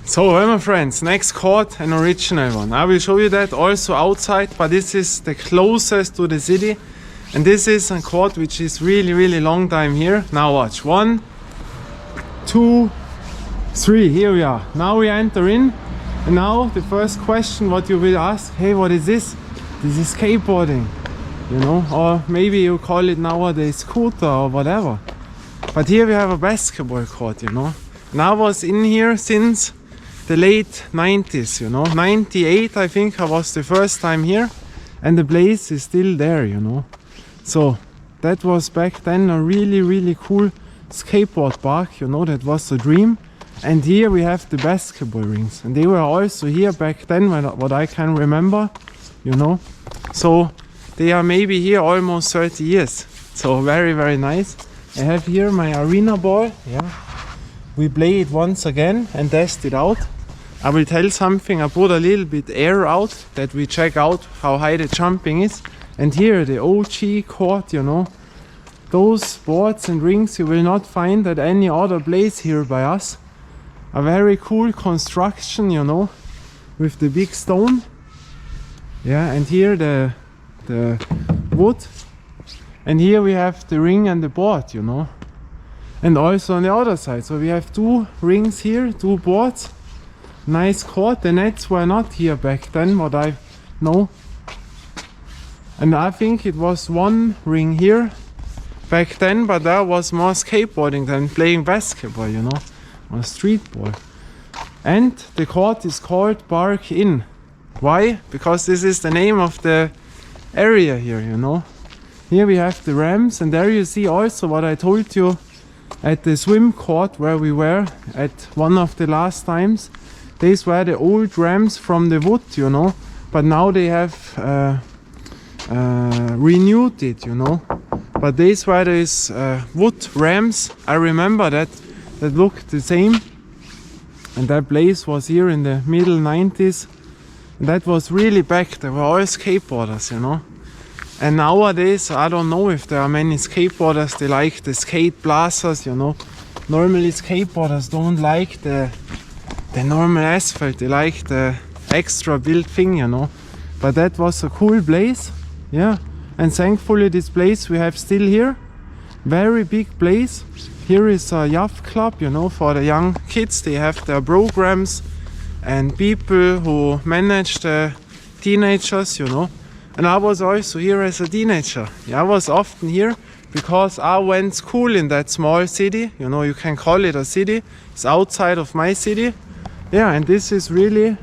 So, well, my friends, next court, an original one. I will show you that also outside, but this is the closest to the city. And this is a court which is really long time here. Now watch, 1, 2, 3, here we are. Now we enter in. And now the first question what you will ask, hey, what is this? This is skateboarding, you know, or maybe you call it nowadays scooter or whatever. But here we have a basketball court, you know. And I was in here since the late 90s, you know. 98 I think I was the first time here, and the place is still there, you know. So that was back then a really cool skateboard park, you know. That was a dream. And here we have the basketball rings, and they were also here back then, what I can remember, you know. So they are maybe here almost 30 years. So very nice. I have here my arena ball. Yeah, we play it once again and test it out. I will tell something. I put a little bit air out that we check out how high the jumping is. And here the OG court, you know. Those boards and rings you will not find at any other place here by us. A very cool construction, you know, with the big stone. Yeah, and here the wood. And here we have the ring and the board, you know. And also on the other side. So we have 2 rings here, 2 boards. Nice court. The nets were not here back then, what I know. And I think it was 1 ring here back then, but that was more skateboarding than playing basketball, you know, or streetball. And the court is called Park Inn. Why? Because this is the name of the area here, you know. Here we have the ramps, and there you see also what I told you at the swim court where we were at one of the last times. These were the old ramps from the wood, you know, but now they have renewed it, you know. But these were these wood ramps. I remember that looked the same. And that place was here in the middle 90s. And that was really back. There were all skateboarders, you know. And nowadays, I don't know if there are many skateboarders. They like the skate plazas, you know. Normally skateboarders don't like the normal asphalt. They like the extra built thing, you know. But that was a cool place, yeah. And thankfully this place we have still here. Very big place. Here is a yacht club, you know, for the young kids. They have their programs and people who manage the teenagers, you know. And I was also here as a teenager. Yeah, I was often here because I went school in that small city. You know, you can call it a city. It's outside of my city. Yeah, and this is really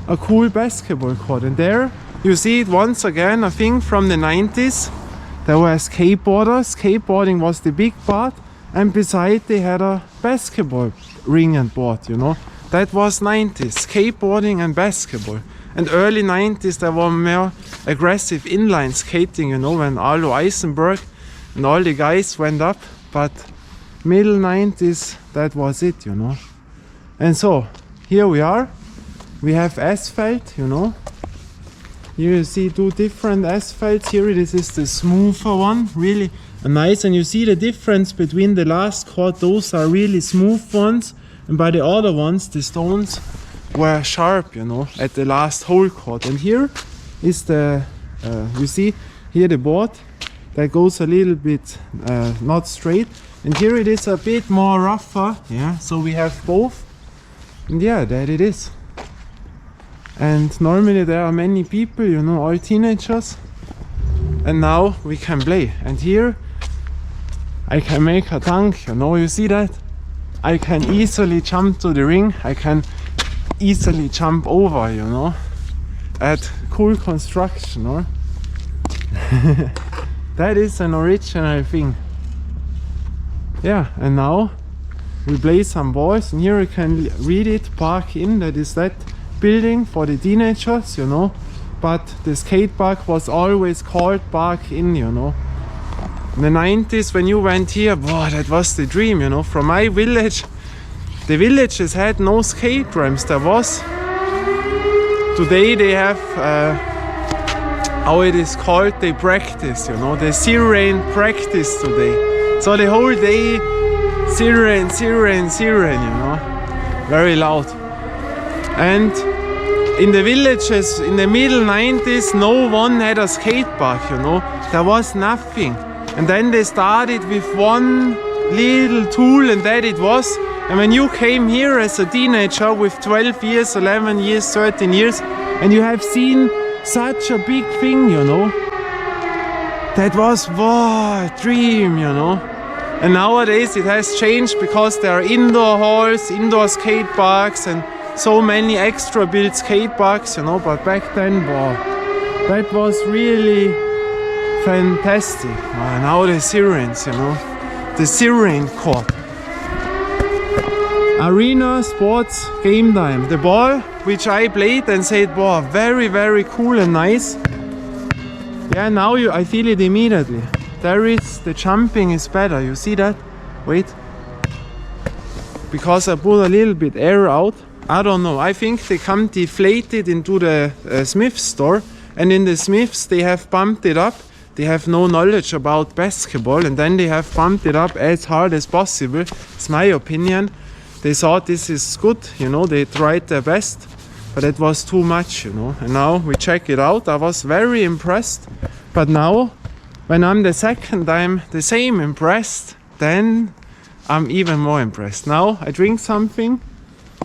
a cool basketball court. And there you see it once again, I think from the 90s. There were skateboarders. Skateboarding was the big part. And beside they had a basketball ring and board, you know. That was 90s, skateboarding and basketball. And early 90s there were more aggressive inline skating, you know, when Arlo Eisenberg and all the guys went up. But middle 90s, that was it, you know. And so, here we are. We have asphalt, you know. Here you see 2 different asphalts. Here this is the smoother one, really nice. And you see the difference between the last court. Those are really smooth ones. And by the other ones, the stones were sharp, you know, at the last hole court. And here is the, you see, here the board that goes a little bit not straight. And here it is a bit more rougher, yeah. So we have both. And yeah, there it is. And normally there are many people, you know, all teenagers. And now we can play. And here I can make a dunk, you know, you see that? I can easily jump to the ring. I can easily jump over, you know. At cool construction, or? That is an original thing. Yeah, and now we play some balls. And here you can read it, Park Inn. That is that building for the teenagers, you know. But the skate park was always called Park Inn, you know. In the 90s when you went here, boy, that was the dream, you know. From my village, the villages had no skate ramps. There was. Today they have, how it is called, they practice, you know. The siren practice today. So the whole day, siren, you know. Very loud. And in the villages in the middle 90s, no one had a skate park, you know. There was nothing. And then they started with one little tool, and that it was. And when you came here as a teenager with 12 years, 11 years, 13 years, and you have seen such a big thing, you know, that was, wow, a dream, you know. And nowadays it has changed because there are indoor halls, indoor skate parks, and so many extra built skate parks, you know. But back then, wow, that was really fantastic. Now the sirens, you know, the siren court. Arena sports game time. The ball which I played and said, wow, very, very cool and nice. Yeah, now I feel it immediately. There is, the jumping is better, you see that? Wait. Because I put a little bit air out. I don't know, I think they come deflated into the Smith's store, and in the Smith's they have pumped it up. They have no knowledge about basketball, and then they have pumped it up as hard as possible. It's my opinion. They thought this is good, you know, they tried their best, but it was too much, you know. And now we check it out. I was very impressed, but now when I'm the second time the same impressed, then I'm even more impressed. Now I drink something.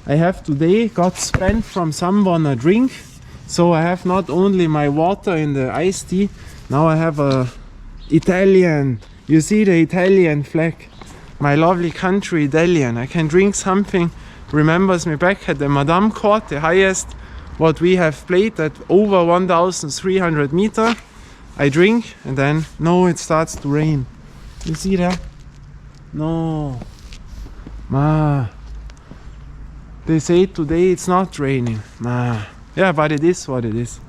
I have today got spent from someone a drink, so I have not only my water in the iced tea, now I have a Italian, you see the Italian flag, my lovely country Italian. I can drink something, remembers me back at the Madame Court, the highest what we have played at over 1,300 meters. I drink and then, no, it starts to rain. You see that? No. They say today it's not raining. Yeah, but it is what it is.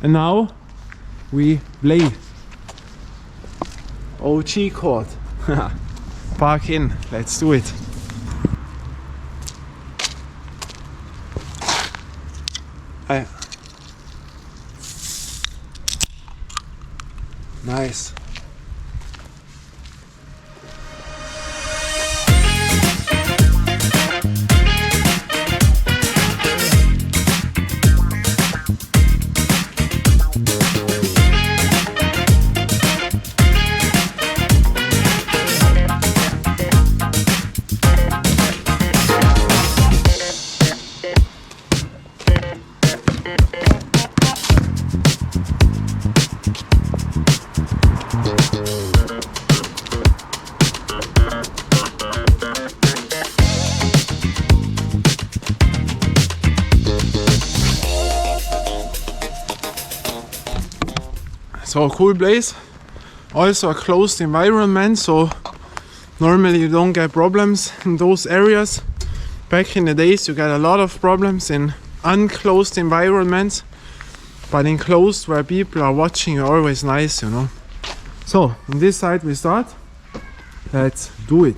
And now we play. OG court. Park in. Let's do it. Nice. So a cool place, also a closed environment, so normally you don't get problems in those areas. Back in the days you get a lot of problems in unclosed environments, but in closed where people are watching are always nice, you know. So on this side we start, let's do it.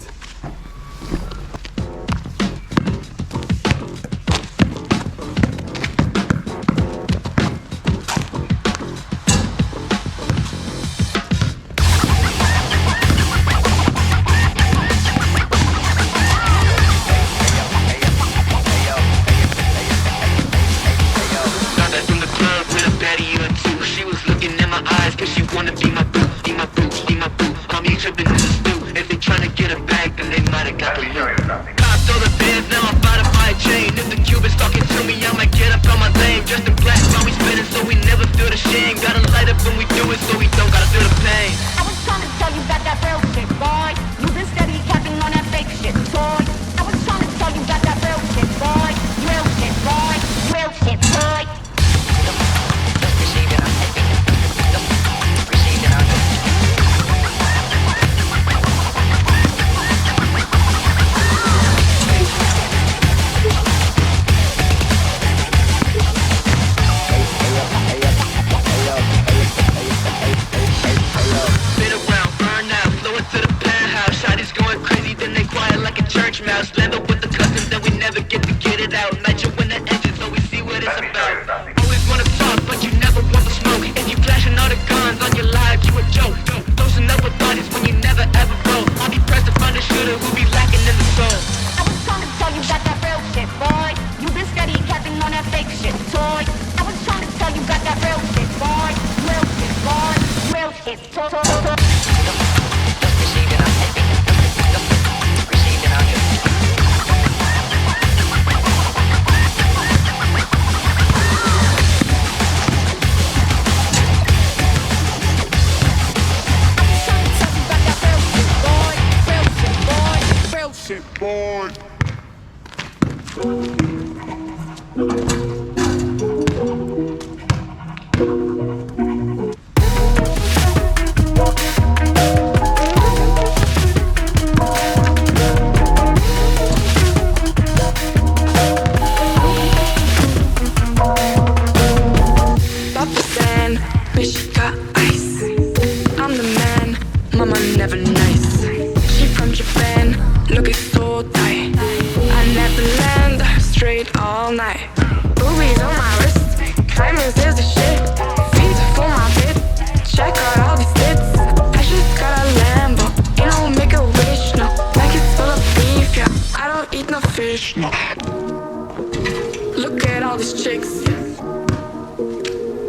Look at all these chicks.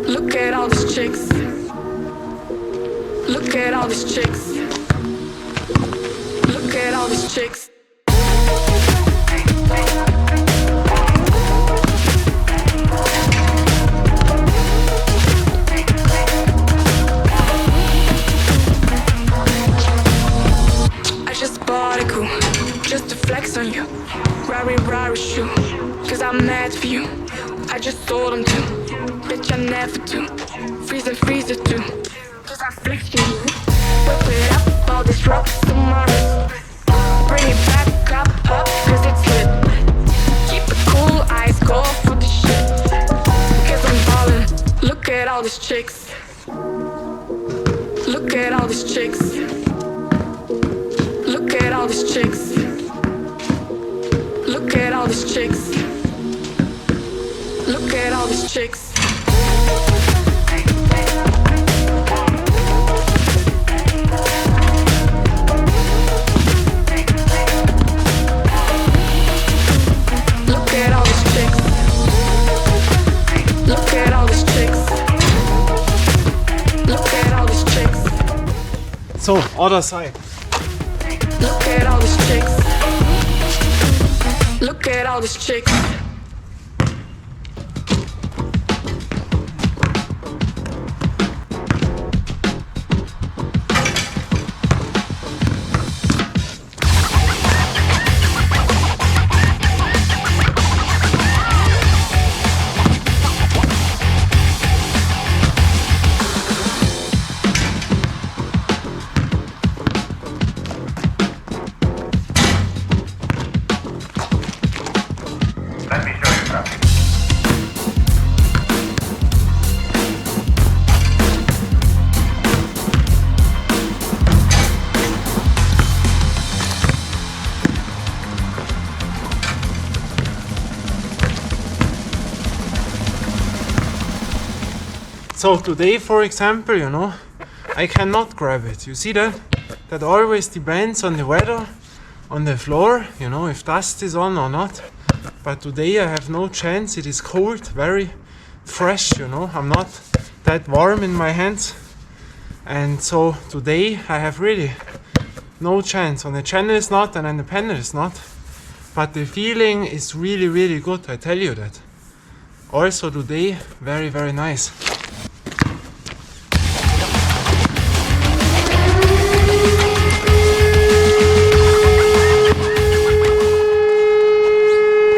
Look at all these chicks. Look at all these chicks. Look at all these chicks. I just bought a coupe, just to flex on you. Rari shoe, cause I'm mad for you. I just sold them too, bitch I never do. Freezer too, cause I'm flexing you. Whip it up, all these rocks tomorrow. Bring it back up, cause it's lit. Keep it cool, eyes go for the shit. Cause I'm ballin', look at all these chicks. Look at all these chicks. Look at all these chicks. Look at all these chicks. Look at all these chicks. Look at all these chicks. Look at all these chicks. Look at all these chicks. So, other side. Look at all these chicks. Look at all these chicks. So today, for example, you know, I cannot grab it. You see that? That always depends on the weather, on the floor, you know, if dust is on or not. But today I have no chance. It is cold, very fresh, you know. I'm not that warm in my hands. And so today I have really no chance. On the channel is not and on the panel is not. But the feeling is really, really good, I tell you that. Also today, very, very nice.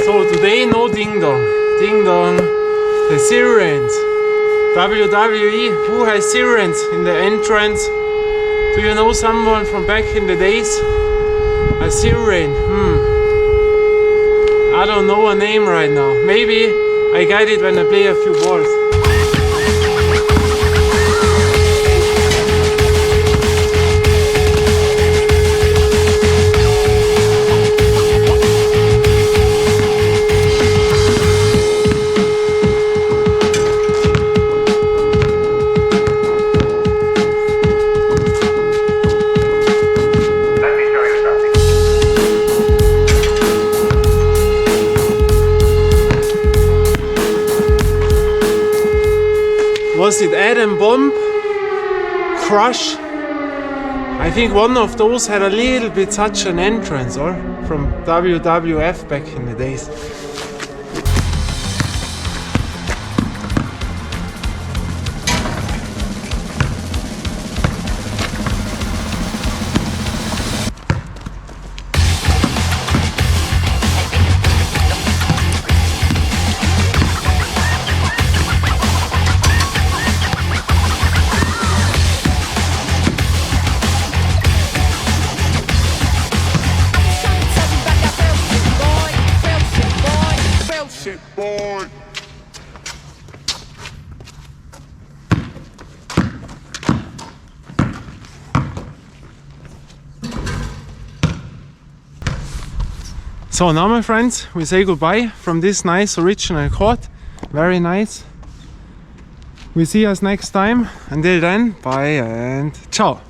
So today no ding dong, the sirens, WWE, who has sirens in the entrance? Do you know someone from back in the days? A siren, I don't know a name right now, maybe I get it when I play a few balls. Was it Adam Bomb? Crush? I think one of those had a little bit such an entrance, or from WWF back in the days. shit, boy. So now, my friends, we say goodbye from this nice original court. Very nice. We see us next time. Until then, bye and ciao.